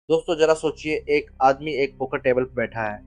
दोस्तों जरा सोचिए, एक आदमी एक पोकर टेबल पर बैठा है,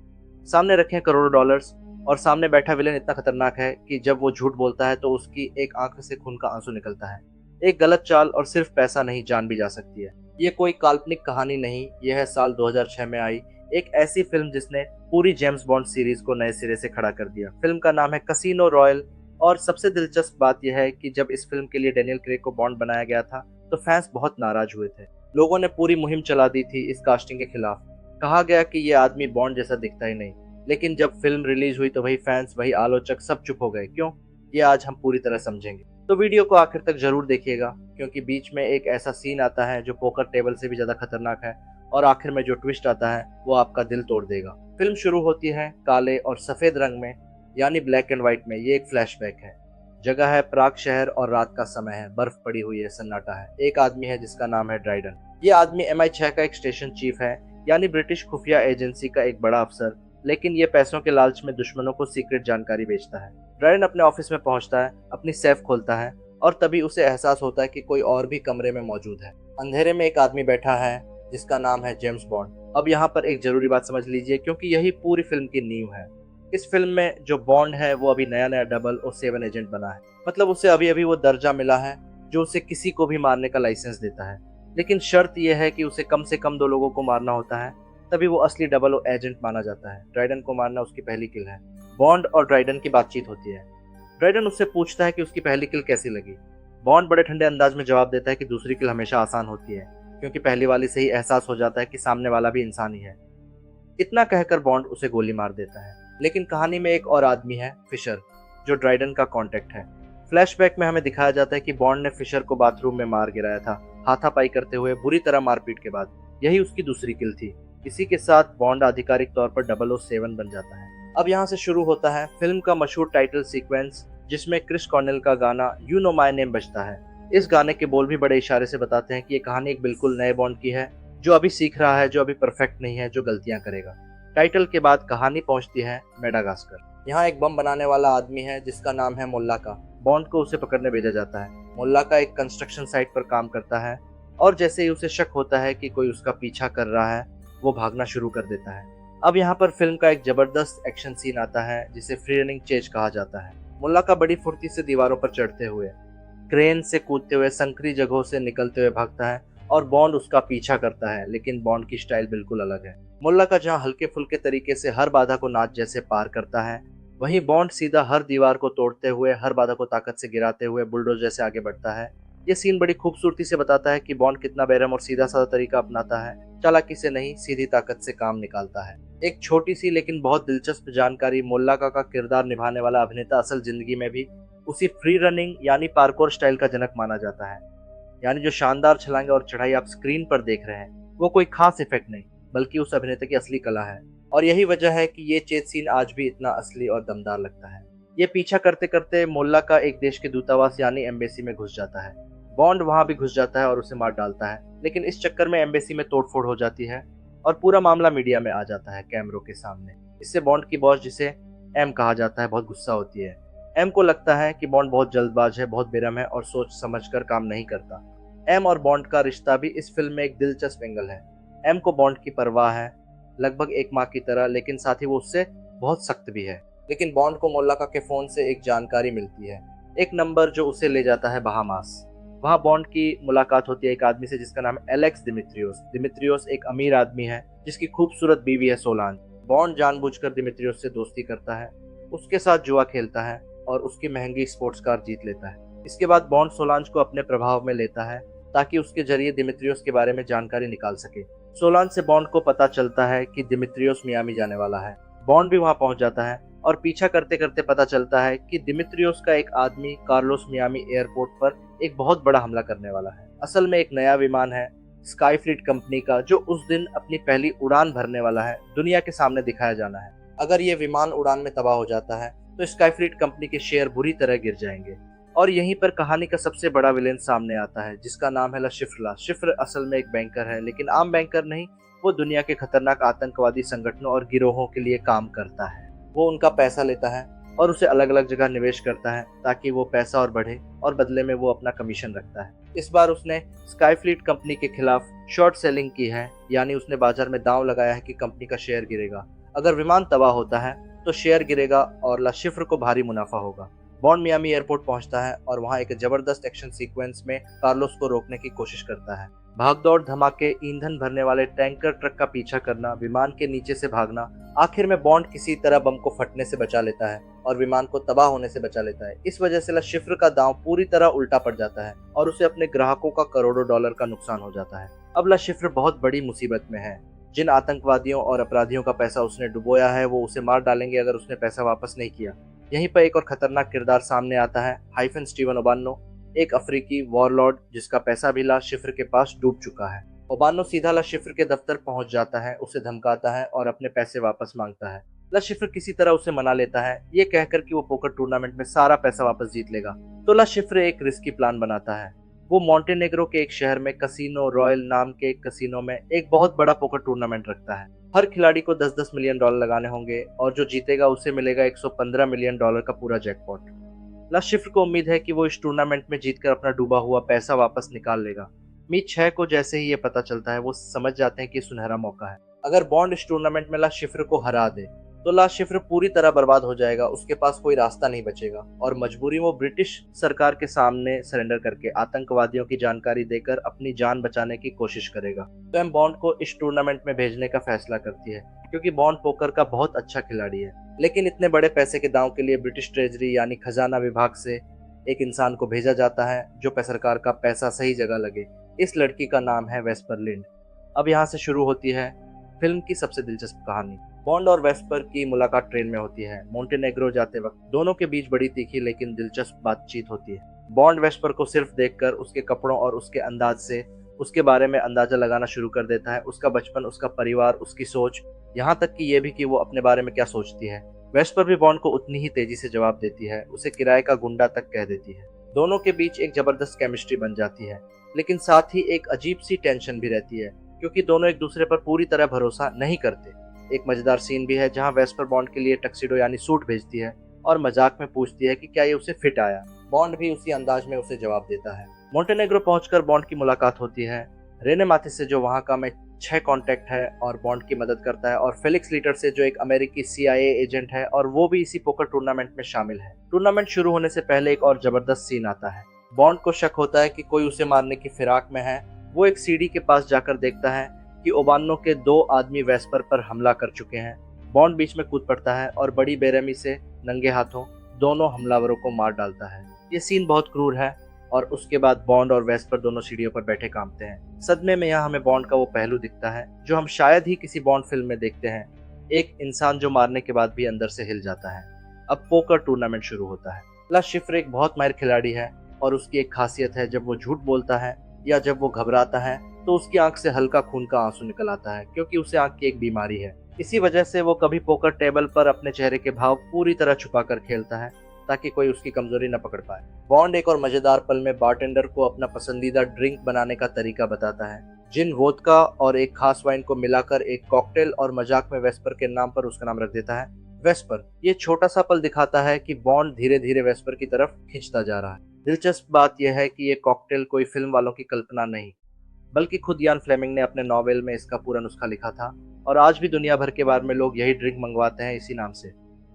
सामने रखे हैं करोड़ों डॉलर्स और सामने बैठा विलेन इतना खतरनाक है कि जब वो झूठ बोलता है तो उसकी एक आंख से खून का आंसू निकलता है। एक गलत चाल और सिर्फ पैसा नहीं, जान भी जा सकती है। ये कोई काल्पनिक कहानी नहीं, यह है साल 2006 में आई एक ऐसी फिल्म जिसने पूरी जेम्स बॉन्ड सीरीज को नए सिरे से खड़ा कर दिया। फिल्म का नाम है कसिनो रॉयल। और सबसे दिलचस्प बात यह है कि जब इस फिल्म के लिए डेनियल क्रेग को बॉन्ड बनाया गया था तो फैंस बहुत नाराज हुए थे। लोगों ने पूरी मुहिम चला दी थी इस कास्टिंग के खिलाफ। कहा गया कि ये आदमी बॉन्ड जैसा दिखता ही नहीं। लेकिन जब फिल्म रिलीज हुई तो वही फैंस, वही आलोचक सब चुप हो गए। क्यों? ये आज हम पूरी तरह समझेंगे, तो वीडियो को आखिर तक जरूर देखिएगा, क्योंकि बीच में एक ऐसा सीन आता है जो पोकर टेबल से भी ज्यादा खतरनाक है और आखिर में जो ट्विस्ट आता है वो आपका दिल तोड़ देगा। फिल्म शुरू होती है काले और सफेद रंग में, यानी ब्लैक एंड व्हाइट में। ये एक फ्लैशबैक है। जगह है प्राग शहर और रात का समय है, बर्फ पड़ी हुई है, सन्नाटा है। एक आदमी है जिसका नाम है ड्राइडन। ये आदमी MI6 का एक स्टेशन चीफ है, यानी ब्रिटिश खुफिया एजेंसी का एक बड़ा अफसर। लेकिन ये पैसों के लालच में दुश्मनों को सीक्रेट जानकारी बेचता है। ड्राइडन अपने ऑफिस में पहुंचता है, अपनी सेफ खोलता है और तभी उसे एहसास होता है कि कोई और भी कमरे में मौजूद है। अंधेरे में एक आदमी बैठा है जिसका नाम है जेम्स बॉन्ड। अब यहाँ पर एक जरूरी बात समझ लीजिए, क्योंकि यही पूरी फिल्म की नींव है। इस फिल्म में जो बॉन्ड है वो अभी नया नया 007 एजेंट बना है। मतलब उसे अभी अभी वो दर्जा मिला है जो उसे किसी को भी मारने का लाइसेंस देता है। लेकिन शर्त यह है कि उसे कम से कम 2 लोगों को मारना होता है, तभी वो असली 00 एजेंट माना जाता है। ड्राइडन को मारना उसकी पहली किल है। बॉन्ड और ड्राइडन की बातचीत होती है। ड्राइडन उससे पूछता है कि उसकी पहली किल कैसी लगी। बॉन्ड बड़े ठंडे अंदाज में जवाब देता है कि दूसरी किल हमेशा आसान होती है, क्योंकि पहली वाली से ही एहसास हो जाता है कि सामने वाला भी इंसान ही है। इतना कहकर बॉन्ड उसे गोली मार देता है। लेकिन कहानी में एक और आदमी है, फिशर, जो ड्राइडन का कांटेक्ट है। फ्लैशबैक में हमें दिखाया जाता है कि बॉन्ड ने फिशर को बाथरूम में मार गिराया था, हाथापाई करते हुए बुरी तरह मारपीट के बाद। यही उसकी दूसरी किल थी। इसी के साथ बॉन्ड आधिकारिक तौर पर 007 बन जाता है। अब यहाँ से शुरू होता है फिल्म का मशहूर टाइटल सीक्वेंस, जिसमें क्रिस कॉर्नेल का गाना यू नो माई नेम बजता है। इस गाने के बोल भी बड़े इशारे से बताते हैं कि ये कहानी एक बिल्कुल नए बॉन्ड की है, जो अभी सीख रहा है, जो अभी परफेक्ट नहीं है, जो गलतियां करेगा। टाइटल के बाद कहानी पहुंचती है मेडागास्कर। यहाँ एक बम बनाने वाला आदमी है जिसका नाम है मोल्लाका। बॉन्ड को उसे पकड़ने भेजा जाता है। मोल्लाका एक कंस्ट्रक्शन साइट पर काम करता है और जैसे ही उसे शक होता है कि कोई उसका पीछा कर रहा है, वो भागना शुरू कर देता है। अब यहाँ पर फिल्म का एक जबरदस्त एक्शन सीन आता है जिसे फ्री रनिंग चेज कहा जाता है। मोल्लाका बड़ी फुर्ती से दीवारों पर चढ़ते हुए, क्रेन से कूदते हुए, संकरी जगहों से निकलते हुए भागता है और बॉन्ड उसका पीछा करता है। लेकिन बॉन्ड की स्टाइल बिल्कुल अलग है। मुल्ला जहां हल्के फुल्के तरीके से हर बाधा को नाच जैसे पार करता है, वहीं बॉन्ड सीधा हर दीवार को तोड़ते हुए, हर बाधा को ताकत से गिराते हुए बुलडोजर जैसे आगे बढ़ता है। ये सीन बड़ी खूबसूरती से बताता है कि बॉन्ड कितना बेरहम और सीधा साधा तरीका अपनाता है। चालाकी से नहीं, सीधी ताकत से काम निकालता है। एक छोटी सी लेकिन बहुत दिलचस्प जानकारी, मोल्लाका का किरदार निभाने वाला अभिनेता असल जिंदगी में भी उसी फ्री रनिंग यानी पार्कोर स्टाइल का जनक माना जाता है। यानी जो शानदार छलांगे और चढ़ाई आप स्क्रीन पर देख रहे हैं, वो कोई खास इफेक्ट नहीं, बल्कि उस अभिनेता की असली कला है। और यही वजह है कि ये चेत सीन आज भी इतना असली और दमदार लगता है। ये पीछा करते करते मोल्ला का एक देश के दूतावास यानी एम्बेसी में घुस जाता है। बॉन्ड वहां भी घुस जाता है और उसे मार डालता है। लेकिन इस चक्कर में एम्बेसी में तोड़फोड़ हो जाती है और पूरा मामला मीडिया में आ जाता है, कैमरों के सामने। इससे बॉन्ड की बॉस, जिसे एम कहा जाता है, बहुत गुस्सा होती है। एम को लगता है कि बॉन्ड बहुत जल्दबाज है, बहुत बेरहम है और सोच समझकर काम नहीं करता। एम और बॉन्ड का रिश्ता भी इस फिल्म में एक दिलचस्प एंगल है। एम को बॉन्ड की परवाह है, लगभग एक माँ की तरह, लेकिन साथ ही वो उससे बहुत सख्त भी है। लेकिन बॉन्ड को मोल्लाका के फोन से एक जानकारी मिलती है, एक नंबर जो उसे ले जाता है बहामास। वहाँ बॉन्ड की मुलाकात होती है एक आदमी से जिसका नाम है एलेक्स दिमित्रियोस। दिमित्रियोस एक अमीर आदमी है जिसकी खूबसूरत बीवी है सोलांज। बॉन्ड जानबूझकर दिमित्रियोस से दोस्ती करता है, उसके साथ जुआ खेलता है और उसकी महंगी स्पोर्ट्स कार जीत लेता है। इसके बाद बॉन्ड सोलांज को अपने प्रभाव में लेता है ताकि उसके जरिए दिमित्रियोस के बारे में जानकारी निकाल सके। सोलांज से बॉन्ड को पता चलता है कि दिमित्रियोस मियामी जाने वाला है। बॉन्ड भी वहां पहुंच जाता है और पीछा करते करते पता चलता है कि दिमित्रियोस का एक आदमी कार्लोस मियामी एयरपोर्ट पर एक बहुत बड़ा हमला करने वाला है। असल में एक नया विमान है स्काई फ्लीट कंपनी का, जो उस दिन अपनी पहली उड़ान भरने वाला है, दुनिया के सामने दिखाया जाना है। अगर ये विमान उड़ान में तबाह हो जाता है तो स्काई फ्लीट कंपनी के शेयर बुरी तरह गिर जाएंगे। और यहीं पर कहानी का सबसे बड़ा विलेन सामने आता है जिसका नाम है शिफ्र। शिफ्र असल में एक बैंकर है, लेकिन आम बैंकर नहीं। वो दुनिया के खतरनाक आतंकवादी संगठनों और गिरोहों के लिए काम करता है। वो उनका पैसा लेता है और उसे अलग अलग जगह निवेश करता है ताकि वो पैसा और बढ़े और बदले में वो अपना कमीशन रखता है। इस बार उसने स्काईफ्लीट कंपनी के खिलाफ शॉर्ट सेलिंग की है, यानी उसने बाजार में दांव लगाया है कि कंपनी का शेयर गिरेगा। अगर विमान तबाह होता है तो शेयर गिरेगा और ला शिफ्र को भारी मुनाफा होगा। बॉन्ड मियामी एयरपोर्ट पहुंचता है और वहां एक जबरदस्त एक्शन सीक्वेंस में कार्लोस को रोकने की कोशिश करता है। भागदौड़, धमाके, ईंधन भरने वाले टैंकर ट्रक का पीछा करना, विमान के नीचे से भागना, आखिर में बॉन्ड किसी तरह बम को फटने से बचा लेता है और विमान को तबाह होने से बचा लेता है। इस वजह से ला शिफ्र का दांव पूरी तरह उल्टा पड़ जाता है और उसे अपने ग्राहकों का करोड़ों डॉलर का नुकसान हो जाता है। अब ला शिफ्र बहुत बड़ी मुसीबत में है। जिन आतंकवादियों और अपराधियों का पैसा उसने डुबोया है वो उसे मार डालेंगे अगर उसने पैसा वापस नहीं किया। यहीं पर एक और खतरनाक किरदार सामने आता है, हाइफन स्टीवन ओबानो, एक अफ्रीकी वॉरलॉर्ड जिसका पैसा भी ला शिफ्र के पास डूब चुका है। ओबानो सीधा ला शिफ्र के दफ्तर पहुंच जाता है, उसे धमकाता है और अपने पैसे वापस मांगता है। ला शिफ्र किसी तरह उसे मना लेता है, ये कहकर कि वो पोकर टूर्नामेंट में सारा पैसा वापस जीत लेगा। तो ला शिफ्र एक रिस्की प्लान बनाता है। वो मोंटेनेग्रो के एक शहर में कसिनो रॉयल नाम के एक कसिनो में एक बहुत बड़ा पोकर टूर्नामेंट रखता है। हर खिलाड़ी को 10-10 मिलियन डॉलर लगाने होंगे और जो जीतेगा उसे मिलेगा 115 मिलियन डॉलर का पूरा जैकपॉट। ला शिफ्र को उम्मीद है कि वो इस टूर्नामेंट में जीतकर अपना डूबा हुआ पैसा वापस निकाल लेगा। मी 6 को जैसे ही ये पता चलता है वो समझ जाते हैं कि सुनहरा मौका है। अगर बॉन्ड इस टूर्नामेंट में ला शिफ्र को हरा दे तो ला शिफ्र पूरी तरह बर्बाद हो जाएगा, उसके पास कोई रास्ता नहीं बचेगा और मजबूरी वो ब्रिटिश सरकार के सामने सरेंडर करके आतंकवादियों की जानकारी देकर अपनी जान बचाने की कोशिश करेगा। तो एम बॉन्ड को इस टूर्नामेंट में भेजने का फैसला करती है क्योंकि बॉन्ड पोकर का बहुत अच्छा खिलाड़ी है। लेकिन इतने बड़े पैसे के दांव के लिए ब्रिटिश ट्रेजरी यानी खजाना विभाग से एक इंसान को भेजा जाता है जो सरकार का पैसा सही जगह लगे। इस लड़की का नाम है वेस्पर लिंड। अब यहाँ से शुरू होती है फिल्म की सबसे दिलचस्प कहानी। बॉन्ड और वेस्पर की मुलाकात ट्रेन में होती है। मोंटेनेग्रो जाते वक्त दोनों के बीच बड़ी तीखी लेकिन दिलचस्प बातचीत होती है। बॉन्ड वेस्पर को सिर्फ देखकर उसके कपड़ों और उसके अंदाज से उसके बारे में अंदाजा लगाना शुरू कर देता है, उसका बचपन, उसका परिवार, उसकी सोच, यहाँ तक कि ये भी कि वो अपने बारे में क्या सोचती है। वेस्पर भी बॉन्ड को उतनी ही तेजी से जवाब देती है, उसे किराए का गुंडा तक कह देती है। दोनों के बीच एक जबरदस्त केमिस्ट्री बन जाती है, लेकिन साथ ही एक अजीब सी टेंशन भी रहती है क्योंकि दोनों एक दूसरे पर पूरी तरह भरोसा नहीं करते। एक मजेदार सीन भी है जहां वेस्पर बॉन्ड के लिए टक्सीडो यानी सूट भेजती है और मजाक में पूछती है कि क्या ये उसे फिट आया। बॉन्ड भी उसी अंदाज में उसे जवाब देता है। मोंटेनेग्रो पहुंचकर बॉन्ड की मुलाकात होती है रेने माथिस से जो वहां का में 6 कॉन्टैक्ट है और बॉन्ड की मदद करता है, और फेलिक्स लीटर से जो एक अमेरिकी CIA एजेंट है और वो भी इसी पोकर टूर्नामेंट में शामिल है। टूर्नामेंट शुरू होने से पहले एक और जबरदस्त सीन आता है। बॉन्ड को शक होता है कि कोई उसे मारने की फिराक में है। वो एक सीढ़ी के पास जाकर देखता है कि ओबानो के 2 आदमी वेस्पर पर हमला कर चुके हैं। बॉन्ड बीच में कूद पड़ता है और बड़ी बेरहमी से नंगे हाथों दोनों हमलावरों को मार डालता है। ये सीन बहुत क्रूर है और उसके बाद बॉन्ड और वेस्पर दोनों सीढ़ियों पर बैठे कांपते हैं। सदमे में यहाँ हमें बॉन्ड का वो पहलू दिखता है जो हम शायद ही किसी बॉन्ड फिल्म में देखते हैं, एक इंसान जो मारने के बाद भी अंदर से हिल जाता है। अब पोकर टूर्नामेंट शुरू होता है। ला शिफ्र एक बहुत माहिर खिलाड़ी है और उसकी एक खासियत है, जब वो झूठ बोलता है या जब वो घबराता है तो उसकी आंख से हल्का खून का आंसू निकल आता है क्योंकि उसे आंख की एक बीमारी है। इसी वजह से वो कभी पोकर टेबल पर अपने चेहरे के भाव पूरी तरह छुपा कर खेलता है ताकि कोई उसकी कमजोरी न पकड़ पाए। बॉन्ड एक और मजेदार पल में बारटेंडर को अपना पसंदीदा ड्रिंक बनाने का तरीका बताता है। जिन, वोदका और एक खास वाइन को मिलाकर एक कॉकटेल और मजाक में वेस्पर के नाम पर उसका नाम रख देता है वेस्पर। ये छोटा सा पल दिखाता है कि बॉन्ड धीरे धीरे वेस्पर की तरफ खिंचता जा रहा है। दिलचस्प बात यह है कि ये कॉकटेल कोई फिल्म वालों की कल्पना नहीं बल्कि खुद यान फ्लेमिंग ने अपने नॉवेल में इसका पूरा नुस्खा लिखा था और आज भी दुनिया भर के बार में लोग यही ड्रिंक मंगवाते हैं इसी नाम से।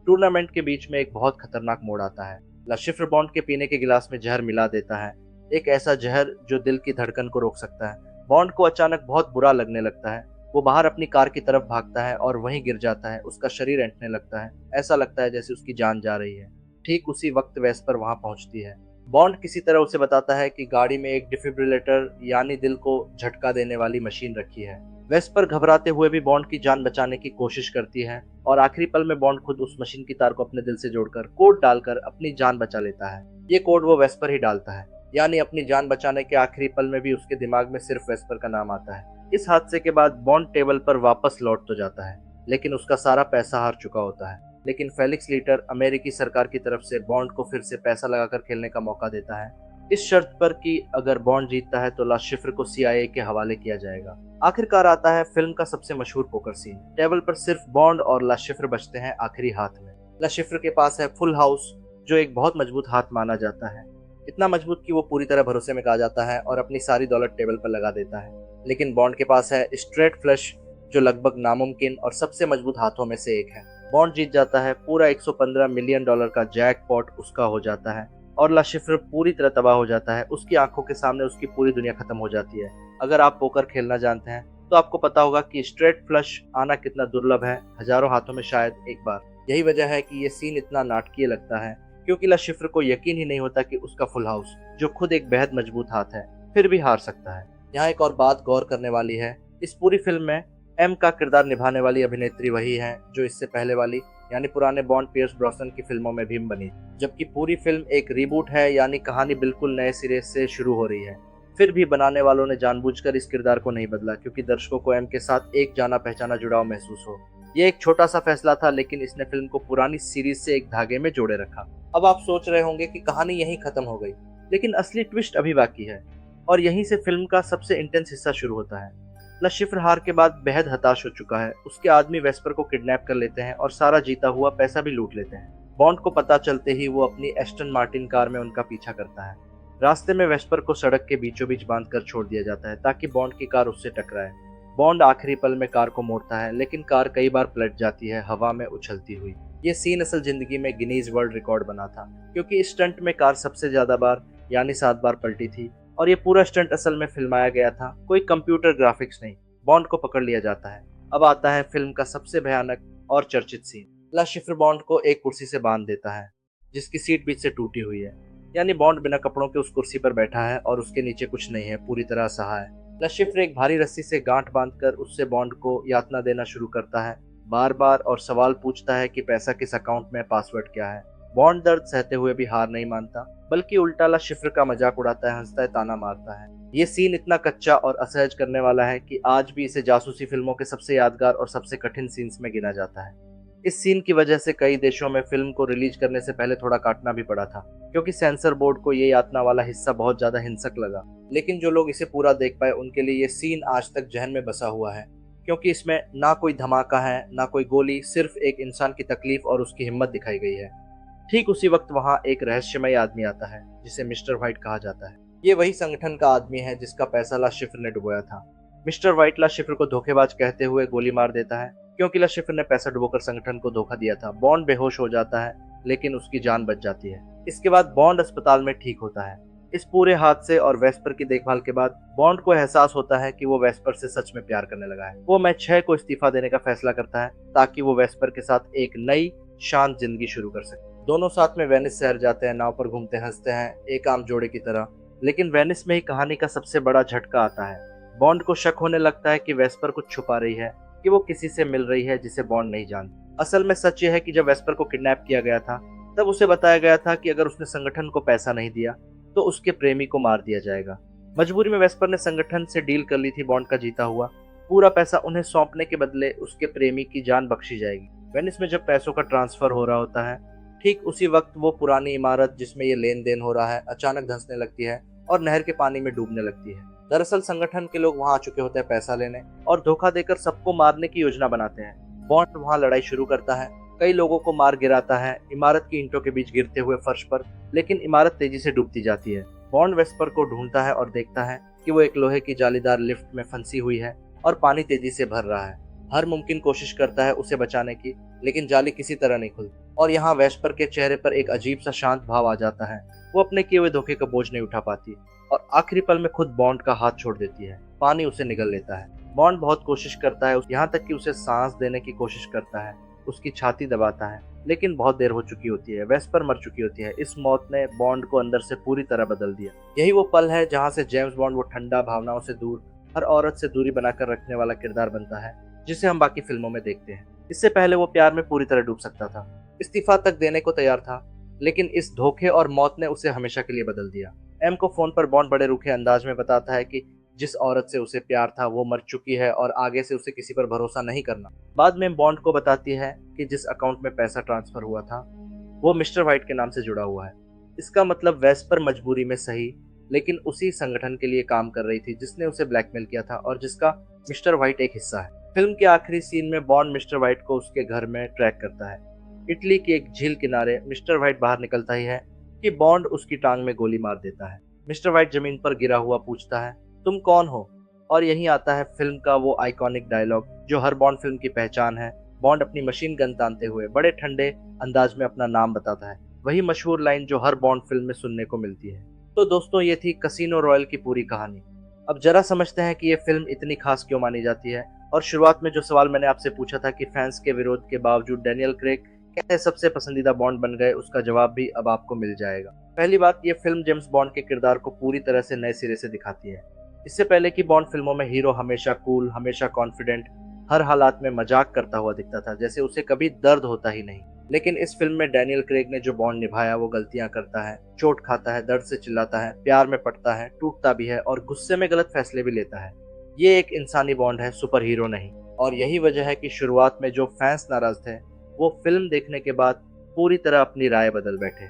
टूर्नामेंट के बीच में एक बहुत खतरनाक मोड़ आता है। ला शिफ्र बॉन्ड के पीने के गिलास में जहर मिला देता है, एक ऐसा जहर जो दिल की धड़कन को रोक सकता है। बॉन्ड को अचानक बहुत बुरा लगने लगता है। वो बाहर अपनी कार की तरफ भागता है और वहीं गिर जाता है। उसका शरीर ऐंठने लगता है, ऐसा लगता है जैसे उसकी जान जा रही है। ठीक उसी वक्त वेस्पर वहां पहुंचती है। बॉन्ड किसी तरह उसे बताता है कि गाड़ी में एक डिफिब्रिलेटर यानी दिल को झटका देने वाली मशीन रखी है। वेस्पर घबराते हुए भी बॉन्ड की जान बचाने की कोशिश करती है और आखिरी पल में बॉन्ड खुद उस मशीन की तार को अपने दिल से जोड़कर कोड डालकर अपनी जान बचा लेता है। ये कोड वो वेस्पर ही डालता है, यानी अपनी जान बचाने के आखिरी पल में भी उसके दिमाग में सिर्फ वेस्पर का नाम आता है। इस हादसे के बाद बॉन्ड टेबल पर वापस लौट तो जाता है लेकिन उसका सारा पैसा हार चुका होता है। लेकिन फेलिक्स लीटर अमेरिकी सरकार की तरफ से बॉन्ड को फिर से पैसा लगाकर खेलने का मौका देता है, इस शर्त पर कि अगर बॉन्ड जीतता है तो ला शिफ्र को CIA के हवाले किया जाएगा। आखिरकार आता है फिल्म का सबसे मशहूर पोकर सीन। टेबल पर सिर्फ बॉन्ड और ला शिफ्र बचते हैं आखिरी हाथ में। लाशिफ्र के पास है फुल हाउस, जो एक बहुत मजबूत हाथ माना जाता है, इतना मजबूत कि वो पूरी तरह भरोसे में आ जाता है और अपनी सारी दौलत टेबल पर लगा देता है। लेकिन बॉन्ड के पास है स्ट्रेट फ्लश, जो लगभग नामुमकिन और सबसे मजबूत हाथों में से एक है। बॉन्ड जीत जाता है, पूरा 115 मिलियन डॉलर का जैकपॉट उसका हो जाता है और लाशिफ्र पूरी तरह तबाह हो जाता है। उसकी आंखों के सामने उसकी पूरी दुनिया खत्म हो जाती है। अगर आप पोकर खेलना जानते हैं तो आपको पता होगा कि स्ट्रेट फ्लश आना कितना दुर्लभ है, हजारों हाथों में शायद एक बार। यही वजह है कि ये सीन इतना नाटकीय लगता है, क्योंकि लाशिफ्र को यकीन ही नहीं होता कि उसका फुल हाउस, जो खुद एक बेहद मजबूत हाथ है, फिर भी हार सकता है। यहाँ एक और बात गौर करने वाली है, इस पूरी फिल्म में एम का किरदार निभाने वाली अभिनेत्री वही है जो इससे पहले वाली यानी पुराने बॉन्ड पियर्स ब्रॉसनन की फिल्मों में भी बनी, जबकि पूरी फिल्म एक रीबूट है, यानी कहानी बिल्कुल नए सिरे से शुरू हो रही है। फिर भी बनाने वालों ने जानबूझकर इस किरदार को नहीं बदला, क्योंकि दर्शकों को एम के साथ एक जाना पहचाना जुड़ाव महसूस हो। ये एक छोटा सा फैसला था, लेकिन इसने फिल्म को पुरानी सीरीज से एक धागे में जोड़े रखा। अब आप सोच रहे होंगे कि कहानी यहीं खत्म हो गई, लेकिन असली ट्विस्ट अभी बाकी है और यहीं से फिल्म का सबसे इंटेंस हिस्सा शुरू होता है। लाशिफ्र हार के बाद बेहद हताश हो चुका है। उसके आदमी वेस्पर को किडनैप कर लेते हैं और सारा जीता हुआ पैसा भी लूट लेते हैं। बॉन्ड को पता चलते ही वो अपनी एस्टन मार्टिन कार में उनका पीछा करता है। रास्ते में वेस्पर को सड़क के बीचों बीच बांधकर छोड़ दिया जाता है ताकि बॉन्ड की कार उससे टकराए। बॉन्ड आखिरी पल में कार को मोड़ता है, लेकिन कार कई बार पलट जाती है, हवा में उछलती हुई। ये सीन असल जिंदगी में गिनीज वर्ल्ड रिकॉर्ड बना था, क्योंकि इस स्टंट में कार सबसे ज्यादा बार यानी 7 बार पलटी थी और ये पूरा स्टंट असल में फिल्माया गया था, कोई कंप्यूटर ग्राफिक्स नहीं। बॉन्ड को पकड़ लिया जाता है। अब आता है फिल्म का सबसे भयानक और चर्चित सीन। लाशिफ्र बॉन्ड को एक कुर्सी से बांध देता है, जिसकी सीट बीच से टूटी हुई है, यानी बॉन्ड बिना कपड़ों के उस कुर्सी पर बैठा है और उसके नीचे कुछ नहीं है, पूरी तरह असहाय है। लाशिफ्र एक भारी रस्सी से गांठ बांधकर उससे बॉन्ड को यातना देना शुरू करता है, बार बार, और सवाल पूछता है कि पैसा किस अकाउंट में, पासवर्ड क्या है। बॉन्ड दर्द सहते हुए भी हार नहीं मानता, बल्कि उल्टा लाशिफ्र का मजाक उड़ाता है, हंसता है, ताना मारता है। ये सीन इतना कच्चा और असहज करने वाला है कि आज भी इसे जासूसी फिल्मों के सबसे यादगार और सबसे कठिन सीन्स में गिना जाता है। इस सीन की वजह से कई देशों में फिल्म को रिलीज करने से पहले थोड़ा काटना भी पड़ा था, क्योंकि सेंसर बोर्ड को ये यातना वाला हिस्सा बहुत ज्यादा हिंसक लगा। लेकिन जो लोग इसे पूरा देख पाए उनके लिए ये सीन आज तक जहन में बसा हुआ है, क्योंकि इसमें ना कोई धमाका है, ना कोई गोली, सिर्फ एक इंसान की तकलीफ और उसकी हिम्मत दिखाई गई है। ठीक उसी वक्त वहाँ एक रहस्यमय आदमी आता है, जिसे मिस्टर व्हाइट कहा जाता है। ये वही संगठन का आदमी है जिसका पैसा लाशिफ्र ने डुबोया था। मिस्टर व्हाइट लाशिफ्र को धोखेबाज कहते हुए गोली मार देता है, क्योंकि लाशिफ्र ने पैसा डुबोकर संगठन को धोखा दिया था। बॉन्ड बेहोश हो जाता है, लेकिन उसकी जान बच जाती है। इसके बाद बॉन्ड अस्पताल में ठीक होता है। इस पूरे हादसे और वेस्पर की देखभाल के बाद बॉन्ड को एहसास होता है कि वो वेस्पर से सच में प्यार करने लगा है। वो मैच 6 को इस्तीफा देने का फैसला करता है ताकि वो वेस्पर के साथ एक नई शांत जिंदगी शुरू कर सके। दोनों साथ में वेनिस शहर जाते हैं, नाव पर घूमते हंसते हैं, एक आम जोड़े की तरह। लेकिन वेनिस में ही कहानी का सबसे बड़ा झटका आता है। बॉन्ड को शक होने लगता है कि वेस्पर कुछ छुपा रही है, कि वो किसी से मिल रही है जिसे बॉन्ड नहीं जानता। असल में सच ये है कि जब वेस्पर को किडनैप किया गया था, तब उसे बताया गया था कि अगर उसने संगठन को पैसा नहीं दिया तो उसके प्रेमी को मार दिया जाएगा। मजबूरी में वेस्पर ने संगठन से डील कर ली थी, बॉन्ड का जीता हुआ पूरा पैसा उन्हें सौंपने के बदले उसके प्रेमी की जान बख्शी जाएगी। वेनिस में जब पैसों का ट्रांसफर हो रहा होता है, ठीक उसी वक्त वो पुरानी इमारत जिसमें ये लेन देन हो रहा है अचानक धंसने लगती है और नहर के पानी में डूबने लगती है। दरअसल संगठन के लोग वहां आ चुके होते हैं पैसा लेने और धोखा देकर सबको मारने की योजना बनाते हैं। बॉन्ड वहां लड़ाई शुरू करता है, कई लोगों को मार गिराता है इमारत की ईंटों के बीच गिरते हुए फर्श पर, लेकिन इमारत तेजी से डूबती जाती है। बॉन्ड वेस्पर को ढूंढता है और देखता है कि वो एक लोहे की जालीदार लिफ्ट में फंसी हुई है और पानी तेजी से भर रहा है। हर मुमकिन कोशिश करता है उसे बचाने की, लेकिन जाली किसी तरह नहीं खुलती। और यहाँ वेस्पर के चेहरे पर एक अजीब सा शांत भाव आ जाता है। वो अपने किए हुए धोखे का बोझ नहीं उठा पाती और आखिरी पल में खुद बॉन्ड का हाथ छोड़ देती है। पानी उसे निगल लेता है। बॉन्ड बहुत कोशिश करता है, यहाँ तक कि उसे सांस देने की कोशिश करता है, उसकी छाती दबाता है, लेकिन बहुत देर हो चुकी होती है। वेस्पर मर चुकी होती है। इस मौत ने बॉन्ड को अंदर से पूरी तरह बदल दिया। यही वो पल है जहाँ से जेम्स बॉन्ड वो ठंडा, भावनाओं से दूर, हर औरत से दूरी बनाकर रखने वाला किरदार बनता है जिसे हम बाकी फिल्मों में देखते हैं। इससे पहले वो प्यार में पूरी तरह डूब सकता था, इस्तीफा तक देने को तैयार था, लेकिन इस धोखे और मौत ने उसे हमेशा के लिए बदल दिया। एम को फोन पर बॉन्ड बड़े रूखे अंदाज में बताता है कि जिस औरत से उसे प्यार था वो मर चुकी है और आगे से उसे किसी पर भरोसा नहीं करना। बाद में बॉन्ड को बताती है कि जिस अकाउंट में पैसा ट्रांसफर हुआ था वो मिस्टर व्हाइट के नाम से जुड़ा हुआ है। इसका मतलब वेस्पर मजबूरी में सही, लेकिन उसी संगठन के लिए काम कर रही थी जिसने उसे ब्लैकमेल किया था और जिसका मिस्टर व्हाइट एक हिस्सा है। फिल्म के आखिरी सीन में बॉन्ड मिस्टर व्हाइट को उसके घर में ट्रैक करता है। इटली की एक झील किनारे मिस्टर व्हाइट बाहर निकलता ही है कि बॉन्ड उसकी टांग में गोली मार देता है। मिस्टर व्हाइट जमीन पर गिरा हुआ पूछता है, तुम कौन हो? और यहीं आता है फिल्म का वो आइकॉनिक डायलॉग जो हर बॉन्ड फिल्म की पहचान है। बॉन्ड अपनी मशीन गन तानते हुए बड़े ठंडे अंदाज में अपना नाम बताता है, वही मशहूर लाइन जो हर बॉन्ड फिल्म में सुनने को मिलती है। तो दोस्तों, ये थी कैसीनो रॉयल की पूरी कहानी। अब जरा समझते हैं कि ये फिल्म इतनी खास क्यों मानी जाती है। और शुरुआत में जो सवाल मैंने आपसे पूछा था कि फैंस के विरोध के बावजूद डैनियल क्रेग कैसे सबसे पसंदीदा बॉन्ड बन गए, उसका जवाब भी अब आपको मिल जाएगा। पहली बात, ये फिल्म जेम्स बॉन्ड के किरदार को पूरी तरह से नए सिरे से दिखाती है। इससे पहले की बॉन्ड फिल्मों में हीरो हमेशा कूल, हमेशा कॉन्फिडेंट, हर हालात में मजाक करता हुआ दिखता था, जैसे उसे कभी दर्द होता ही नहीं। लेकिन इस फिल्म में डैनियल क्रेग ने जो बॉन्ड निभाया, वो गलतियां करता है, चोट खाता है, दर्द से चिल्लाता है, प्यार में पड़ता है, टूटता भी है और गुस्से में गलत फैसले भी लेता है। ये एक इंसानी बॉन्ड है, सुपर हीरो नहीं। और यही वजह है कि शुरुआत में जो फैंस नाराज थे, वो फिल्म देखने के बाद पूरी तरह अपनी राय बदल बैठे।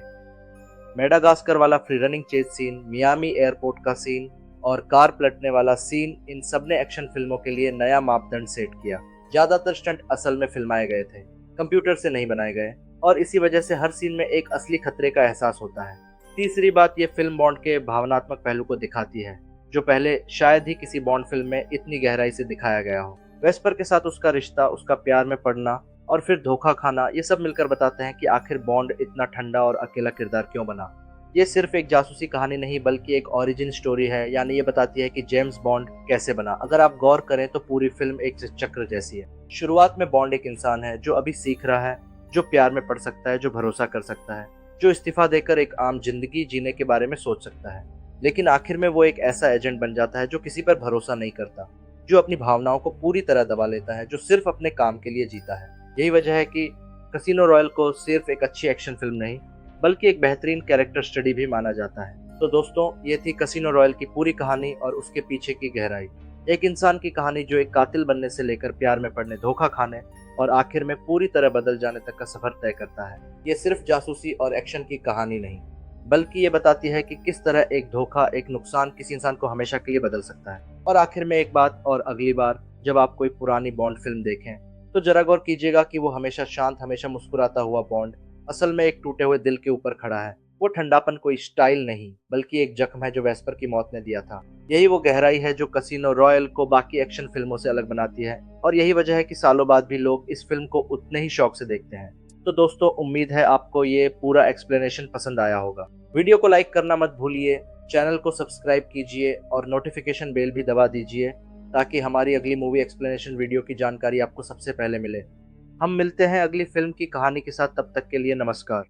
मेडागास्कर वाला free running chase scene, Miami airport का सीन और कार पलटने वाला सीन, इन सब ने एक्शन फिल्मों के लिए नया मापदंड सेट किया। ज्यादातर स्टंट असल में फिल्माए गए थे, कंप्यूटर से नहीं बनाए गए, और इसी वजह से हर सीन में एक असली खतरे का एहसास होता है। तीसरी बात, ये फिल्म बॉन्ड के भावनात्मक पहलू को दिखाती है, जो पहले शायद ही किसी बॉन्ड फिल्म में इतनी गहराई से दिखाया गया हो। वेस्पर के साथ उसका रिश्ता, उसका प्यार में पड़ना और फिर धोखा खाना, ये सब मिलकर बताते हैं कि आखिर बॉन्ड इतना ठंडा और अकेला किरदार क्यों बना। ये सिर्फ एक जासूसी कहानी नहीं बल्कि एक ओरिजिन स्टोरी है, यानी ये बताती है कि जेम्स बॉन्ड कैसे बना। अगर आप गौर करें तो पूरी फिल्म एक चक्र जैसी है। शुरुआत में बॉन्ड एक इंसान है जो अभी सीख रहा है, जो प्यार में पड़ सकता है, जो भरोसा कर सकता है, जो इस्तीफा देकर एक आम जिंदगी जीने के बारे में सोच सकता है। लेकिन आखिर में वो एक ऐसा एजेंट बन जाता है जो किसी पर भरोसा नहीं करता, जो अपनी भावनाओं को पूरी तरह दबा लेता है, जो सिर्फ अपने काम के लिए जीता है। यही वजह है कि कैसीनो रॉयल को सिर्फ एक अच्छी एक्शन फिल्म नहीं बल्कि एक बेहतरीन कैरेक्टर स्टडी भी माना जाता है। तो दोस्तों, ये थी कैसीनो रॉयल की पूरी कहानी और उसके पीछे की गहराई। एक इंसान की कहानी जो एक कातिल बनने से लेकर प्यार में पड़ने, धोखा खाने और आखिर में पूरी तरह बदल जाने तक का सफर तय करता है। ये सिर्फ जासूसी और एक्शन की कहानी नहीं बल्कि ये बताती है कि किस तरह एक धोखा, एक नुकसान किसी इंसान को हमेशा के लिए बदल सकता है। और आखिर में एक बात और, अगली बार जब आप कोई पुरानी बॉन्ड फिल्म देखें तो जरा गौर कीजिएगा कि वो हमेशा शांत, हमेशा मुस्कुराता हुआ बॉन्ड असल में एक टूटे हुए दिल के ऊपर खड़ा है। वो ठंडापन कोई स्टाइल नहीं बल्कि एक जख्म है जो वेस्पर की मौत ने दिया था। यही वो गहराई है जो कैसीनो रॉयल को बाकी एक्शन फिल्मों से अलग बनाती है, और यही वजह है कि सालों बाद भी लोग इस फिल्म को उतने ही शौक से देखते हैं। तो दोस्तों, उम्मीद है आपको ये पूरा एक्सप्लेनेशन पसंद आया होगा। वीडियो को लाइक करना मत भूलिए, चैनल को सब्सक्राइब कीजिए और नोटिफिकेशन बेल भी दबा दीजिए ताकि हमारी अगली मूवी एक्सप्लेनेशन वीडियो की जानकारी आपको सबसे पहले मिले। हम मिलते हैं अगली फिल्म की कहानी के साथ, तब तक के लिए नमस्कार।